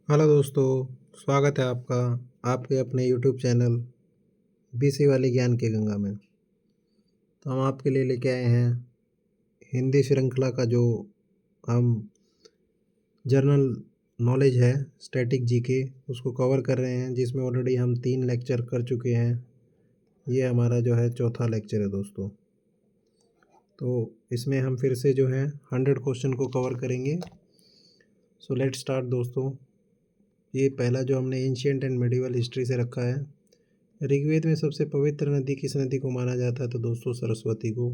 Hello दोस्तों, स्वागत है आपका आपके अपने यूट्यूब चैनल बीसी वाली ज्ञान की गंगा में। तो हम आपके लिए लेके आए हैं हिंदी श्रृंखला का जो हम जनरल नॉलेज है स्टैटिक जीके उसको कवर कर रहे हैं, जिसमें ऑलरेडी हम 3 लेक्चर कर चुके हैं। ये हमारा जो है चौथा लेक्चर है दोस्तों। तो इसमें हम फिर से जो है 100 क्वेश्चन को कवर करेंगे। सो लेट स्टार्ट दोस्तों। ये पहला जो हमने एंशिएंट एंड मेडिवल हिस्ट्री से रखा है। ऋग्वेद में सबसे पवित्र नदी किस नदी को माना जाता है? तो दोस्तों सरस्वती को।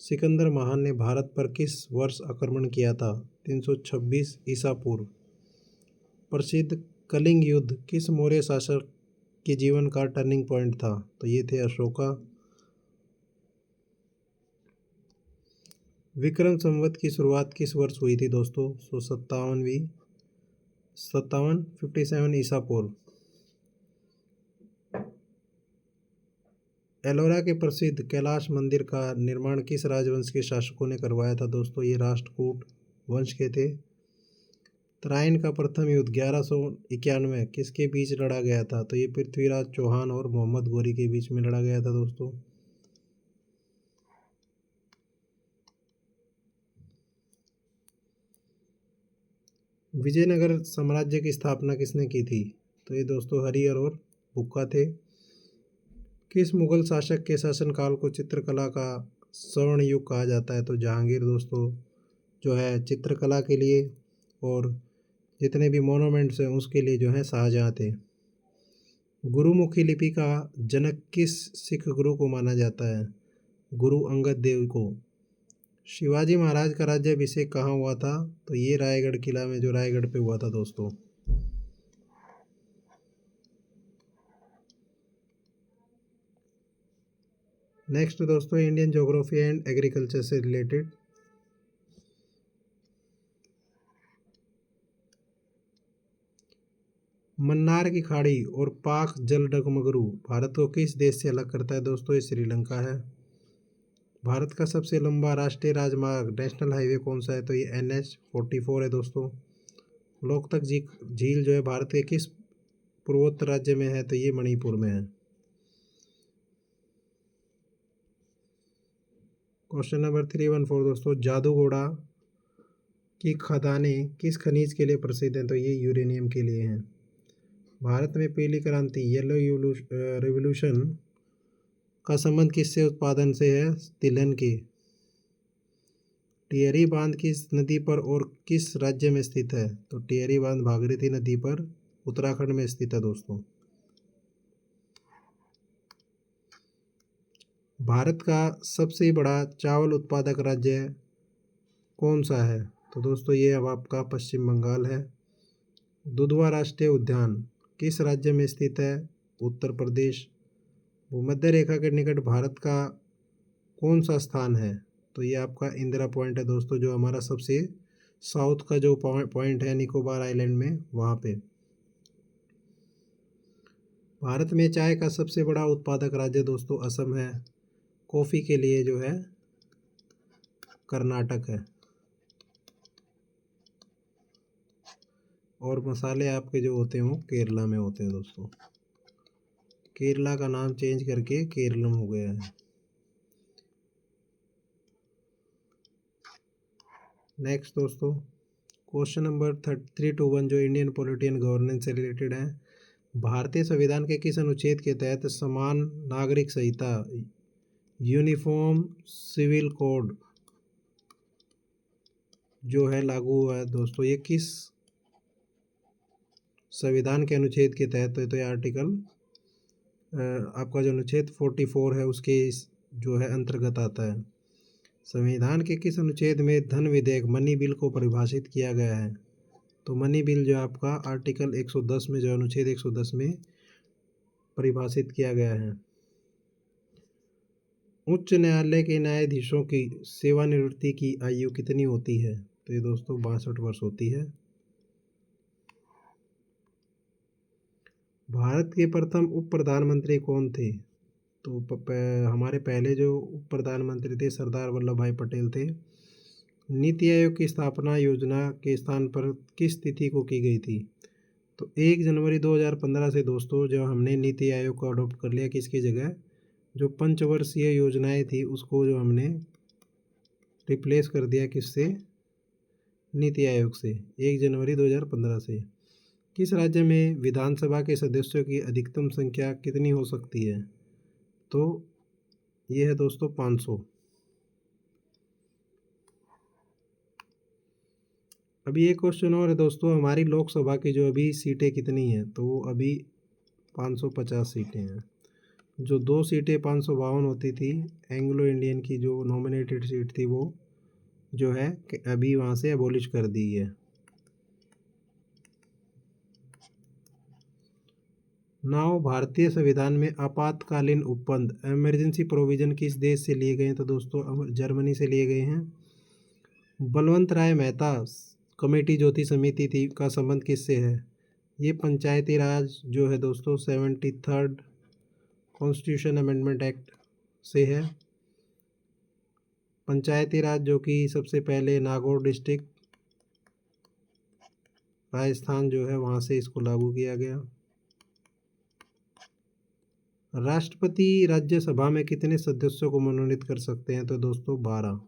सिकंदर महान ने भारत पर किस वर्ष आक्रमण किया था? 326 ईसा पूर्व। प्रसिद्ध कलिंग युद्ध किस मौर्य शासक के जीवन का टर्निंग पॉइंट था? तो ये थे अशोका। विक्रम संवत की शुरुआत किस वर्ष हुई थी दोस्तों? 57 ईसा पूर्व। एलोरा के प्रसिद्ध कैलाश मंदिर का निर्माण किस राजवंश के शासकों ने करवाया था दोस्तों? ये राष्ट्रकूट वंश के थे। तराइन का प्रथम युद्ध 1191 किसके बीच लड़ा गया था? तो ये पृथ्वीराज चौहान और मोहम्मद गोरी के बीच में लड़ा गया था दोस्तों। विजयनगर साम्राज्य की स्थापना किसने की थी? तो ये दोस्तों हरिहर और भुक्का थे। किस मुगल शासक के शासनकाल को चित्रकला का स्वर्ण युग कहा जाता है? तो जहांगीर दोस्तों जो है चित्रकला के लिए और जितने भी मोनूमेंट्स हैं उसके लिए जो है शाहजहाँ थे। गुरुमुखी लिपि का जनक किस सिख गुरु को माना जाता है? गुरु अंगद देव को। शिवाजी महाराज का राज्याभिषेक कहाँ हुआ था? तो ये रायगढ़ किला में जो रायगढ़ पे हुआ था दोस्तों। नेक्स्ट दोस्तों इंडियन ज्योग्राफी एंड एग्रीकल्चर से रिलेटेड। मन्नार की खाड़ी और पाक जल डगमगरू भारत को किस देश से अलग करता है दोस्तों? ये श्रीलंका है। भारत का सबसे लंबा राष्ट्रीय राजमार्ग नेशनल हाईवे कौन सा है? तो ये NH-44 है दोस्तों। लोकतक झील जो है भारत के किस पूर्वोत्तर राज्य में है? तो ये मणिपुर में है। क्वेश्चन नंबर 314 दोस्तों, जादूगोड़ा की खदानें किस खनिज के लिए प्रसिद्ध हैं? तो ये यूरेनियम के लिए हैं। भारत में पीली क्रांति येलो रिवोल्यूशन का संबंध किससे उत्पादन से है? तिलहन के। टिहरी बांध किस नदी पर और किस राज्य में स्थित है? तो टिहरी बांध भागीरथी नदी पर उत्तराखंड में स्थित है दोस्तों। भारत का सबसे बड़ा चावल उत्पादक राज्य कौन सा है? तो दोस्तों ये अब आपका पश्चिम बंगाल है। दुधवा राष्ट्रीय उद्यान किस राज्य में स्थित है? उत्तर प्रदेश। भूमध्य रेखा के निकट भारत का कौन सा स्थान है? तो ये आपका इंदिरा पॉइंट है दोस्तों, जो हमारा सबसे साउथ का जो पॉइंट है निकोबार आइलैंड में, वहाँ पे। भारत में चाय का सबसे बड़ा उत्पादक राज्य दोस्तों असम है। कॉफ़ी के लिए जो है कर्नाटक है। और मसाले आपके जो होते हैं वो केरला में होते हैं दोस्तों। केरला का नाम चेंज करके केरलम हो गया है। नेक्स्ट दोस्तों क्वेश्चन नंबर 321 जो इंडियन पॉलिटी एंड गवर्नेंस से रिलेटेड है। भारतीय संविधान के किस अनुच्छेद के तहत समान नागरिक संहिता यूनिफॉर्म सिविल कोड जो है लागू हुआ है दोस्तों? ये किस संविधान के अनुच्छेद के तहत? तो ये आर्टिकल आपका जो अनुच्छेद 44 है उसके जो है अंतर्गत आता है। संविधान के किस अनुच्छेद में धन विधेयक मनी बिल को परिभाषित किया गया है? तो मनी बिल जो आपका आर्टिकल 110 में जो अनुच्छेद 110 में परिभाषित किया गया है। उच्च न्यायालय के न्यायाधीशों की सेवानिवृत्ति की आयु कितनी होती है? तो ये दोस्तों 62 वर्ष होती है। भारत के प्रथम उप प्रधानमंत्री कौन थे? तो हमारे पहले जो उप प्रधानमंत्री थे सरदार वल्लभ भाई पटेल थे। नीति आयोग की स्थापना योजना के स्थान पर किस तिथि को की गई थी? तो 1 जनवरी 2015 से दोस्तों जो हमने नीति आयोग को अडॉप्ट कर लिया, किसकी जगह जो पंचवर्षीय योजनाएं थी उसको जो हमने रिप्लेस कर दिया किससे, नीति आयोग से 1 जनवरी 2015 से। किस राज्य में विधानसभा के सदस्यों की अधिकतम संख्या कितनी हो सकती है, तो ये है दोस्तों 500। अभी एक क्वेश्चन और है दोस्तों, हमारी लोकसभा की जो अभी सीटें कितनी हैं, तो वो अभी 550 सीटें हैं। जो 2 सीटें 552 होती थी एंग्लो इंडियन की जो नॉमिनेटेड सीट थी, वो जो है अभी वहाँ से एबॉलिश कर दी है। नाउ भारतीय संविधान में आपातकालीन उपबंध इमरजेंसी प्रोविजन किस देश से लिए गए हैं, तो दोस्तों जर्मनी से लिए गए हैं। बलवंत राय मेहता कमेटी जो थी, समिति थी, का संबंध किससे है, ये पंचायती राज जो है दोस्तों 73rd कॉन्स्टिट्यूशन अमेंडमेंट एक्ट से है। पंचायती राज जो कि सबसे पहले नागौर डिस्ट्रिक्ट राजस्थान जो है वहाँ से इसको लागू किया गया। राष्ट्रपति राज्यसभा में कितने सदस्यों को मनोनीत कर सकते हैं, तो दोस्तों 12।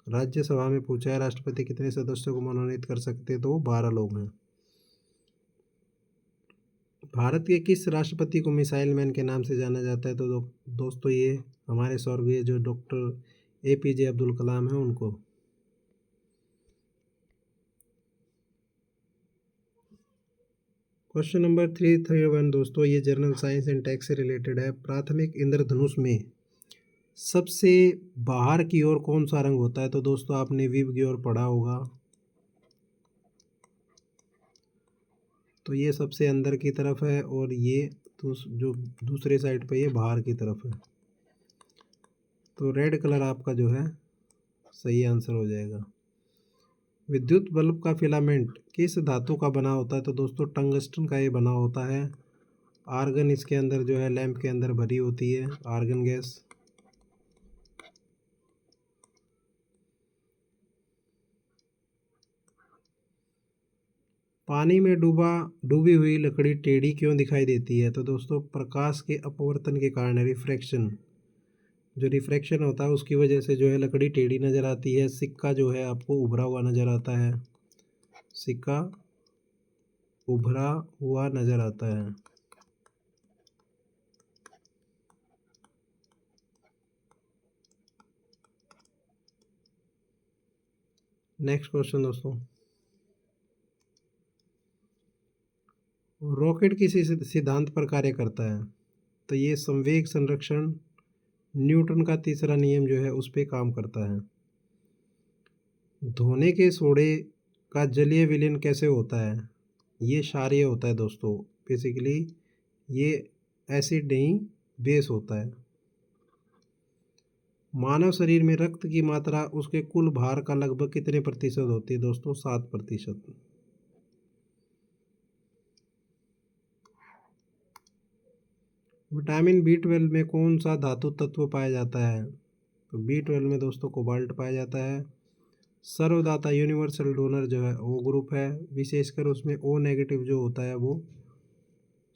राज्यसभा में पूछा है राष्ट्रपति कितने सदस्यों को मनोनीत कर सकते हैं, तो 12 लोग हैं। भारत के किस राष्ट्रपति को मिसाइल मैन के नाम से जाना जाता है, तो दोस्तों ये हमारे स्वर्गीय जो डॉक्टर APJ अब्दुल कलाम हैं उनको। क्वेश्चन नंबर 331 दोस्तों, ये जनरल साइंस एंड टेक से रिलेटेड है। प्राथमिक इंद्रधनुष में सबसे बाहर की ओर कौन सा रंग होता है, तो दोस्तों आपने विव की ओर पढ़ा होगा, तो ये सबसे अंदर की तरफ है और ये जो दूसरे साइड पे ये बाहर की तरफ है। तो रेड कलर आपका जो है सही आंसर हो जाएगा। विद्युत बल्ब का फिलामेंट किस धातु का बना होता है, तो दोस्तों टंगस्टन का ये बना होता है। आर्गन इसके अंदर जो है लैंप के अंदर भरी होती है, आर्गन गैस। पानी में डूबी हुई लकड़ी टेढ़ी क्यों दिखाई देती है, तो दोस्तों प्रकाश के अपवर्तन के कारण, रिफ्रैक्शन, जो रिफ्रैक्शन होता है उसकी वजह से जो है लकड़ी टेढ़ी नज़र आती है। सिक्का जो है आपको उभरा हुआ नज़र आता है, सिक्का उभरा हुआ नज़र आता है। नेक्स्ट क्वेश्चन दोस्तों, रॉकेट किस सिद्धांत पर कार्य करता है, तो ये संवेग संरक्षण, न्यूटन का तीसरा नियम जो है उस पर काम करता है। धोने के सोडे का जलीय विलयन कैसे होता है, ये क्षारीय होता है दोस्तों। बेसिकली ये एसिड नहीं बेस होता है। मानव शरीर में रक्त की मात्रा उसके कुल भार का लगभग कितने प्रतिशत होती है, दोस्तों 7%। विटामिन B12 में कौन सा धातु तत्व पाया जाता है, तो B12 में दोस्तों कोबाल्ट पाया जाता है। सर्वदाता यूनिवर्सल डोनर जो है वो ग्रुप है, विशेषकर उसमें O नेगेटिव जो होता है वो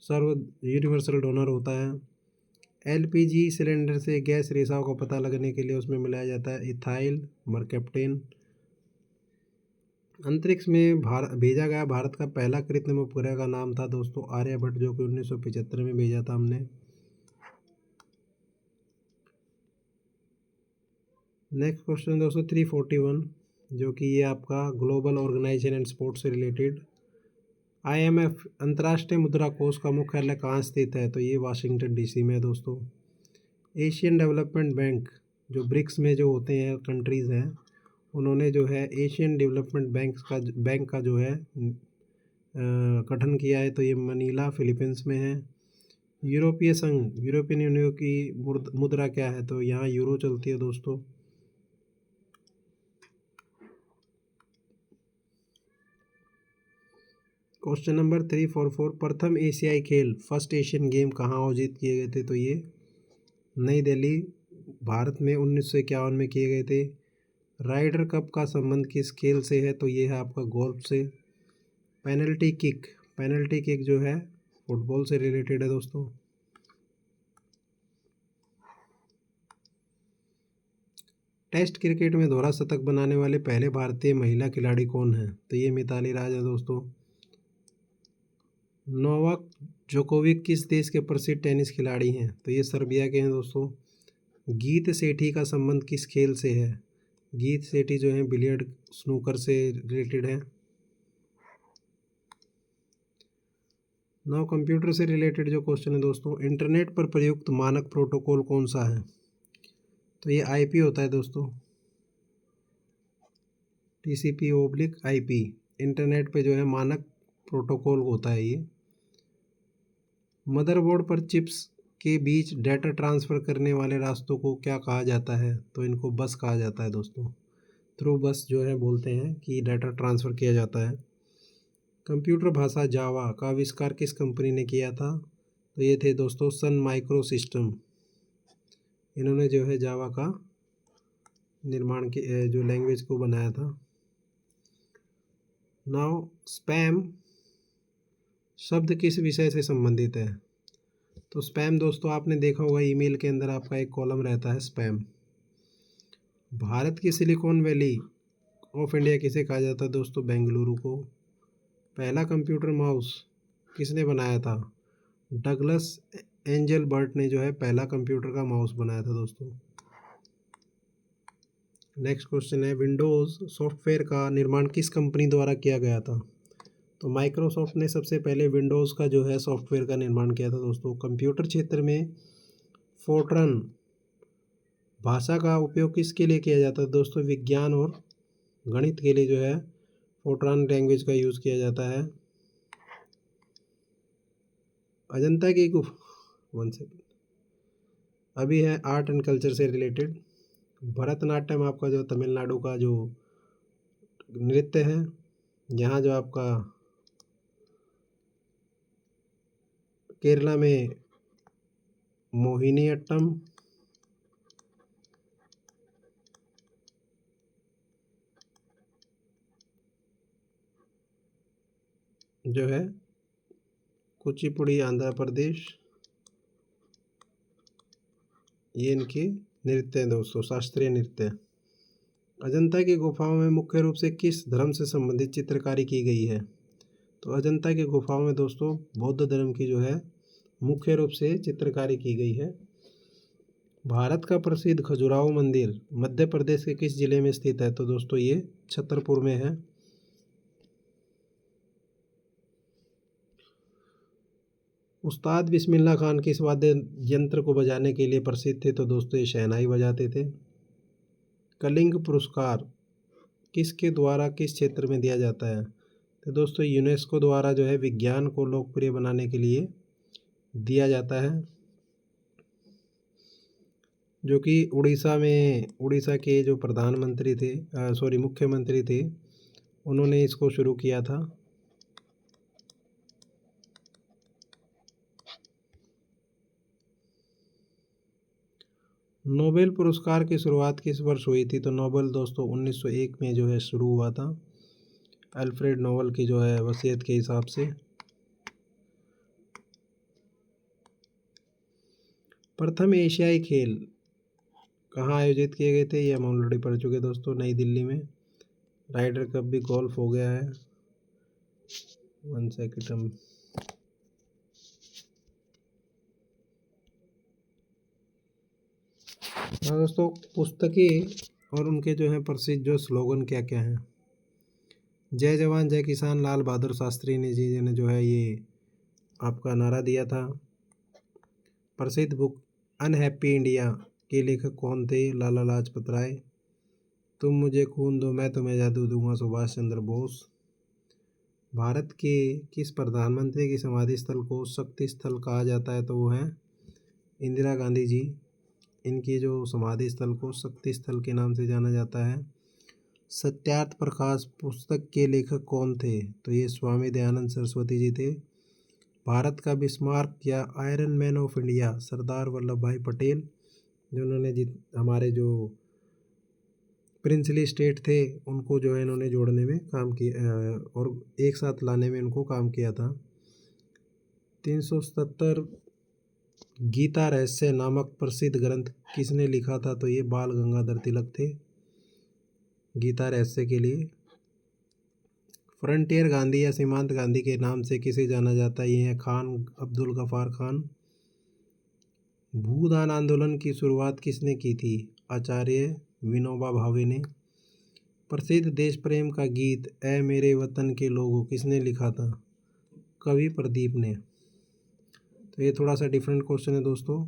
सर्व यूनिवर्सल डोनर होता है। LPG सिलेंडर से गैस रिसाव का पता लगने के लिए उसमें मिलाया जाता है इथाइल मरकेप्टेन। अंतरिक्ष में भेजा गया भारत का पहला कृत्रिम उपग्रह का नाम था दोस्तों आर्यभट्ट, जो कि 1975 में भेजा था हमने। नेक्स्ट क्वेश्चन दोस्तों 341, जो कि ये आपका ग्लोबल ऑर्गेनाइजेशन एंड स्पोर्ट्स से रिलेटेड। IMF अंतर्राष्ट्रीय मुद्रा कोष का मुख्यालय कहाँ स्थित है, तो ये वाशिंगटन DC में है दोस्तों। एशियन डेवलपमेंट बैंक, जो ब्रिक्स में जो होते हैं कंट्रीज़ हैं, उन्होंने जो है एशियन डेवलपमेंट बैंक का जो है गठन किया है, तो ये मनीला फिलीपींस में है। यूरोपीय संघ यूरोपियन यूनियन की मुद्रा क्या है, तो यहाँ यूरो चलती है दोस्तों। क्वेश्चन नंबर 344, प्रथम एशियाई खेल फर्स्ट एशियन गेम कहाँ आयोजित किए गए थे, तो ये नई दिल्ली भारत में 1951 में किए गए थे। राइडर कप का संबंध किस खेल से है, तो ये है आपका गोल्फ से। पेनल्टी किक पेनल्टी किक जो है फुटबॉल से रिलेटेड है दोस्तों। टेस्ट क्रिकेट में दोहरा शतक बनाने वाले पहले भारतीय महिला खिलाड़ी कौन हैं? तो ये मिताली राज है दोस्तों। नोवाक जोकोविक किस देश के प्रसिद्ध टेनिस खिलाड़ी हैं? तो ये सर्बिया के हैं दोस्तों। गीत सेठी का संबंध किस खेल से है? गीत सेठी जो है बिलियर्ड स्नूकर से रिलेटेड है। नाउ कंप्यूटर से रिलेटेड जो क्वेश्चन है दोस्तों, इंटरनेट पर प्रयुक्त मानक प्रोटोकॉल कौन सा है? तो ये आईपी होता है दोस्तों, TCP/IP। इंटरनेट पे जो है मानक प्रोटोकॉल होता है ये। मदरबोर्ड पर चिप्स के बीच डाटा ट्रांसफ़र करने वाले रास्तों को क्या कहा जाता है? तो इनको बस कहा जाता है दोस्तों। थ्रू बस जो है बोलते हैं कि डाटा ट्रांसफ़र किया जाता है। कंप्यूटर भाषा जावा का आविष्कार किस कंपनी ने किया था? तो ये थे दोस्तों सन माइक्रो सिस्टम। इन्होंने जो है जावा का निर्माण के जो लैंग्वेज को बनाया था। नाउ स्पैम शब्द किस विषय से संबंधित है? तो स्पैम दोस्तों आपने देखा होगा ईमेल के अंदर आपका एक कॉलम रहता है स्पैम। भारत की सिलिकॉन वैली ऑफ इंडिया किसे कहा जाता है दोस्तों? बेंगलुरु को। पहला कंप्यूटर माउस किसने बनाया था? डगलस एंजल बर्ट ने जो है पहला कंप्यूटर का माउस बनाया था दोस्तों। नेक्स्ट क्वेश्चन है, विंडोज़ सॉफ्टवेयर का निर्माण किस कंपनी द्वारा किया गया था? तो माइक्रोसॉफ्ट ने सबसे पहले विंडोज़ का जो है सॉफ्टवेयर का निर्माण किया था दोस्तों। कंप्यूटर क्षेत्र में फोर्ट्रन भाषा का उपयोग किसके लिए किया जाता है दोस्तों? विज्ञान और गणित के लिए जो है फोर्ट्रान लैंग्वेज का यूज़ किया जाता है। अजंता की गुफा 1 सेकेंड अभी है आर्ट एंड कल्चर से रिलेटेड। भरतनाट्यम आपका जो तमिलनाडु का जो नृत्य है, यहाँ जो आपका केरला में मोहिनीअट्टम, जो है कुचिपुड़ी आंध्र प्रदेश, ये इनके नृत्य हैं दोस्तों, शास्त्रीय नृत्य। अजंता की गुफाओं में मुख्य रूप से किस धर्म से संबंधित चित्रकारी की गई है? तो अजंता की गुफाओं में दोस्तों बौद्ध धर्म की जो है मुख्य रूप से चित्रकारी की गई है। भारत का प्रसिद्ध खजुराहो मंदिर मध्य प्रदेश के किस जिले में स्थित है? तो दोस्तों ये छतरपुर में है। उस्ताद बिस्मिल्लाह खान किस वाद्य यंत्र को बजाने के लिए प्रसिद्ध थे? तो दोस्तों ये शहनाई बजाते थे। कलिंग पुरस्कार किसके द्वारा किस क्षेत्र में दिया जाता है? तो दोस्तों यूनेस्को द्वारा जो है विज्ञान को लोकप्रिय बनाने के लिए दिया जाता है, जो कि उड़ीसा के जो प्रधानमंत्री थे मुख्यमंत्री थे, उन्होंने इसको शुरू किया था। नोबेल पुरस्कार की शुरुआत किस वर्ष हुई थी? तो नोबेल दोस्तों 1901 में जो है शुरू हुआ था, अल्फ्रेड नोबेल की जो है वसीयत के हिसाब से। प्रथम एशियाई खेल कहाँ आयोजित किए गए थे? ये हम ऑलरेडी पढ़ चुके दोस्तों, नई दिल्ली में। राइडर कप भी गोल्फ हो गया है। 1 सेकेंड हम हाँ दोस्तों, पुस्तकें और उनके जो है प्रसिद्ध जो स्लोगन क्या क्या हैं? जय जवान जय किसान लाल बहादुर शास्त्री जी ने जो है ये आपका नारा दिया था। प्रसिद्ध बुक अनहैप्पी इंडिया के लेखक कौन थे? लाला लाजपत राय। तुम मुझे खून दो मैं तुम्हें जादू दूंगा, सुभाष चंद्र बोस। भारत के किस प्रधानमंत्री की समाधि स्थल को शक्ति स्थल कहा जाता है? तो वो है इंदिरा गांधी जी। इनकी जो समाधि स्थल को शक्ति स्थल के नाम से जाना जाता है। सत्यार्थ प्रकाश पुस्तक के लेखक कौन थे? तो ये स्वामी दयानंद सरस्वती जी थे। भारत का बिस्मार्क या iron man of India Sardar Vallabh भाई पटेल, जिन्होंने हमारे जो प्रिंसली स्टेट थे उनको जो है इन्होंने जोड़ने में काम किया और एक साथ लाने में इनको काम किया था। 377 गीता रहस्य नामक प्रसिद्ध ग्रंथ किसने लिखा था? तो ये बाल गंगाधर तिलक थे गीता रहस्य के लिए। फ्रंटियर गांधी या सीमांत गांधी के नाम से किसे जाना जाता है? ये है खान अब्दुल गफ्फार खान। भूदान आंदोलन की शुरुआत किसने की थी? आचार्य विनोबा भावे ने। प्रसिद्ध देश प्रेम का गीत ऐ मेरे वतन के लोगों किसने लिखा था? कवि प्रदीप ने। तो ये थोड़ा सा डिफरेंट क्वेश्चन है दोस्तों।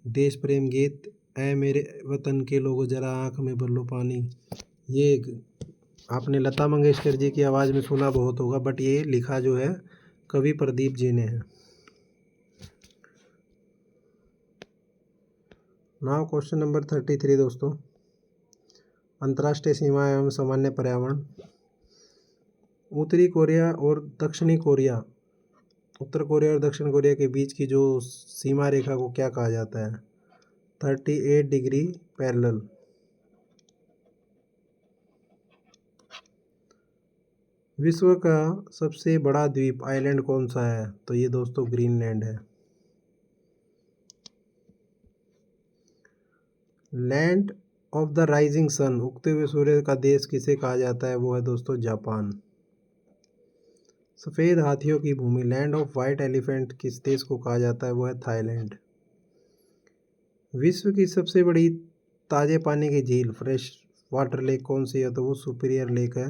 देश प्रेम गीत ऐ मेरे वतन के लोगों जरा आँख में भर लो पानी, ये आपने लता मंगेशकर जी की आवाज़ में सुना बहुत होगा, बट ये लिखा जो है कवि प्रदीप जी ने है। नाउ क्वेश्चन नंबर 33 दोस्तों। अंतर्राष्ट्रीय सीमा एवं सामान्य पर्यावरण। उत्तर कोरिया और दक्षिण कोरिया के बीच की जो सीमा रेखा को क्या कहा जाता है? 38 डिग्री पैरेलल। विश्व का सबसे बड़ा द्वीप आइलैंड कौन सा है? तो ये दोस्तों ग्रीनलैंड है। Land of the rising sun, उगते हुए सूर्य का देश किसे कहा जाता है? वो है दोस्तों जापान। सफ़ेद हाथियों की भूमि लैंड ऑफ वाइट एलिफेंट किस देश को कहा जाता है? वो है थाईलैंड। विश्व की सबसे बड़ी ताजे पानी की झील फ्रेश वाटर लेक कौन सी है? तो वो सुपीरियर लेक है।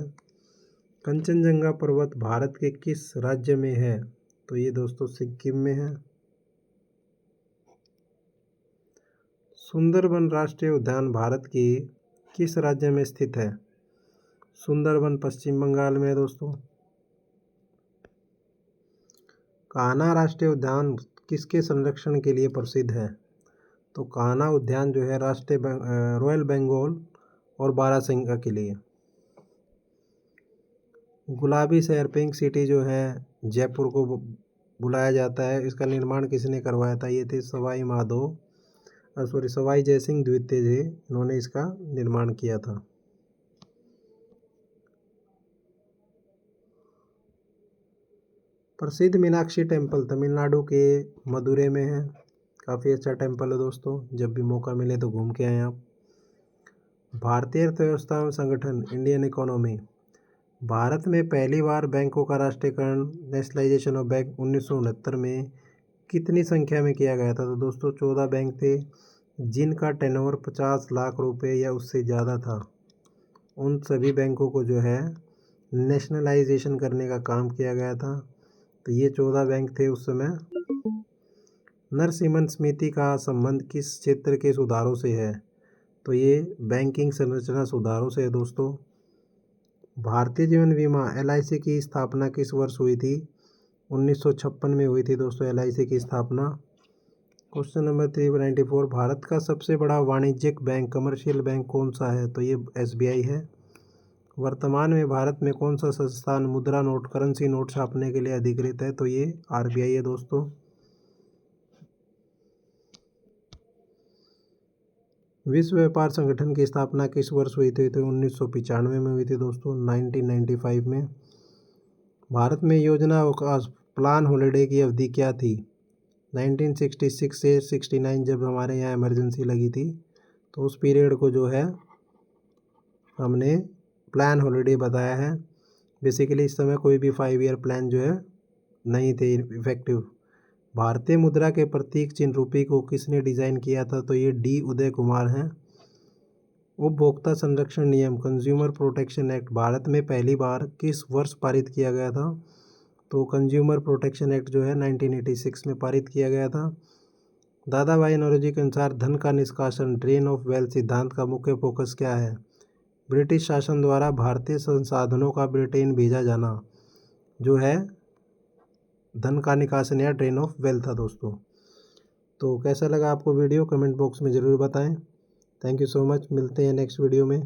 कंचनजंगा पर्वत भारत के किस राज्य में है? तो ये दोस्तों सिक्किम में है। सुंदरबन राष्ट्रीय उद्यान भारत के किस राज्य में स्थित है? सुंदरबन पश्चिम बंगाल में है दोस्तों। कान्हा राष्ट्रीय उद्यान किसके संरक्षण के लिए प्रसिद्ध है? तो कान्हा उद्यान जो है रॉयल बंगाल और बारासिंगा के लिए। गुलाबी शहर पिंक सिटी जो है जयपुर को बुलाया जाता है, इसका निर्माण किसने करवाया था? ये थे सवाई जयसिंह द्वितीय थे, इन्होंने इसका निर्माण किया था। प्रसिद्ध मीनाक्षी टेम्पल तमिलनाडु के मदुरै में है। काफ़ी अच्छा टेम्पल है दोस्तों, जब भी मौका मिले तो घूम के आएँ आप। भारतीय अर्थव्यवस्था एवं संगठन इंडियन इकोनॉमी। भारत में पहली बार बैंकों का राष्ट्रीयकरण नेशनलाइजेशन ऑफ बैंक 1969 में कितनी संख्या में किया गया था? तो दोस्तों 14 बैंक थे जिनका टर्नओवर 50 लाख रुपए या उससे ज़्यादा था। उन सभी बैंकों को जो है नेशनलाइजेशन करने का काम किया गया था। तो ये 14 बैंक थे उस समय। नरसिम्हन समिति का संबंध किस क्षेत्र के सुधारों से है? तो ये बैंकिंग संरचना सुधारों से है दोस्तों। भारतीय जीवन बीमा LIC की स्थापना किस वर्ष हुई थी? 1956 में हुई थी दोस्तों LIC की स्थापना। Question number 394। भारत का सबसे बड़ा वाणिज्यिक बैंक कमर्शियल बैंक कौन सा है? तो ये SBI है। वर्तमान में भारत में कौन सा संस्थान मुद्रा नोट करेंसी नोट छापने के लिए अधिकृत है? तो ये RBI है दोस्तों। विश्व व्यापार संगठन की स्थापना किस वर्ष हुई थी? तो 1995 में हुई थी दोस्तों, 1995 में। भारत में योजना अवकाश प्लान हॉलिडे की अवधि क्या थी? 1966 से 69, जब हमारे यहाँ इमरजेंसी लगी थी तो उस पीरियड को जो है हमने प्लान हॉलिडे बताया है। बेसिकली इस समय कोई भी 5 ईयर प्लान जो है नहीं थे इफेक्टिव। भारतीय मुद्रा के प्रतीक चिन्ह रूपी को किसने डिज़ाइन किया था? तो ये D उदय कुमार हैं। उपभोक्ता संरक्षण नियम कंज्यूमर प्रोटेक्शन एक्ट भारत में पहली बार किस वर्ष पारित किया गया था? तो कंज्यूमर प्रोटेक्शन एक्ट जो है 1986 में पारित किया गया था। दादा भाई नौरोजी के अनुसार धन का निष्कासन ड्रेन ऑफ वेल्थ सिद्धांत का मुख्य फोकस क्या है? ब्रिटिश शासन द्वारा भारतीय संसाधनों का ब्रिटेन भेजा जाना जो है धन का निकासन या ड्रेन ऑफ वेल्थ था दोस्तों। तो कैसा लगा आपको वीडियो? कमेंट बॉक्स में ज़रूर बताएं। Thank you so much. मिलते हैं नेक्स्ट वीडियो में।